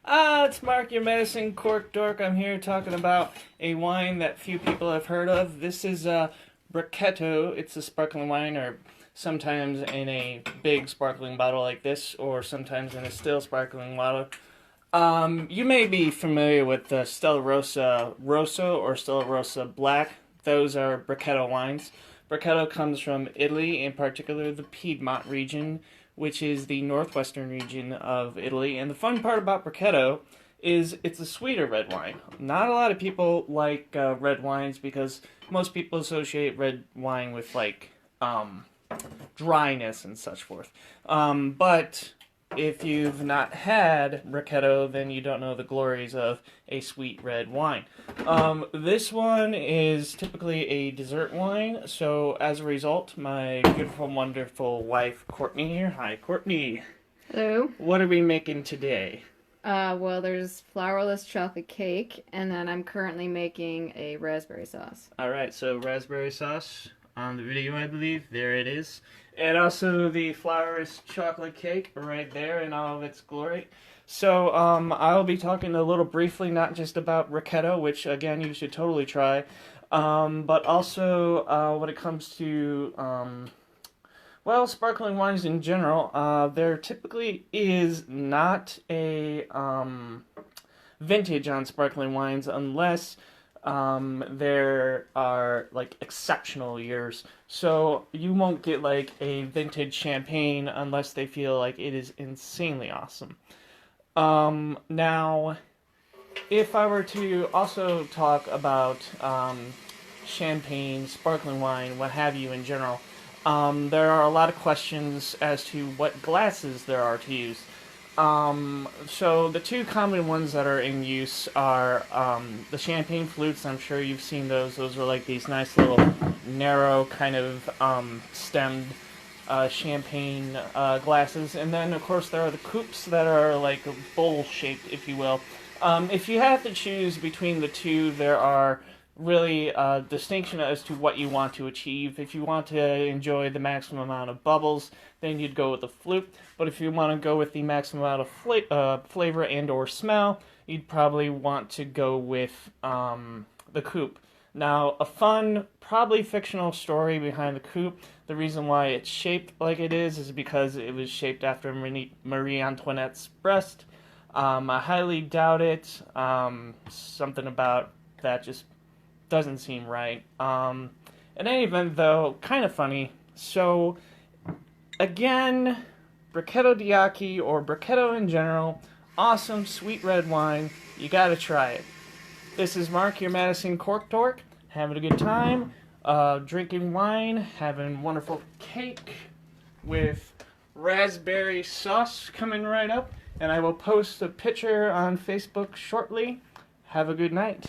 It's Mark, your medicine cork dork. I'm here talking about a wine that few people have heard of. This is Brachetto. It's a sparkling wine, or sometimes in a big sparkling bottle like this, or sometimes in a still sparkling bottle. You may be familiar with the Stella Rosa Rosso or Stella Rosa Black. Those are Brachetto wines. Brachetto comes from Italy, in particular the Piedmont region, which is the northwestern region of Italy. And the fun part about Brachetto is it's a sweeter red wine. Not a lot of people like red wines because most people associate red wine with dryness and such forth. But if you've not had Brachetto, then you don't know the glories of a sweet red wine. This one is typically a dessert wine, so as a result, my beautiful, wonderful wife, Courtney here. Hi, Courtney. Hello. What are we making today? Well, there's flourless chocolate cake, and then I'm currently making a raspberry sauce. Alright, so raspberry sauce on the video, I believe. There it is. And also the flourless chocolate cake right there in all of its glory. So, I'll be talking a little briefly, not just about Brachetto, which, again, you should totally try, but also, when it comes to, well, sparkling wines in general, there typically is not a, vintage on sparkling wines unless there are like exceptional years. So you won't get like a vintage champagne unless they feel like it is insanely awesome. Now, if I were to also talk about champagne, sparkling wine, what have you in general, there are a lot of questions as to what glasses there are to use. So the two common ones that are in use are the champagne flutes. I'm sure you've seen those. Those are like these nice little narrow kind of stemmed champagne glasses. And then, of course, there are the coupes that are like bowl-shaped, if you will. If you have to choose between the two, there are really a distinction as to what you want to achieve. If you want to enjoy the maximum amount of bubbles, then you'd go with the flute. But if you want to go with the maximum amount of flavor and or smell, you'd probably want to go with the coupe. Now, a fun, probably fictional story behind the coupe. The reason why it's shaped like it is because it was shaped after Marie Antoinette's breast. I highly doubt it. Something about that just doesn't seem right. In any event, though, kind of funny. So, again, Brachetto d'Acqui, or Brachetto in general, awesome sweet red wine. You gotta try it. This is Mark, your Madison Cork Dork, having a good time, drinking wine, having wonderful cake with raspberry sauce coming right up, and I will post a picture on Facebook shortly. Have a good night.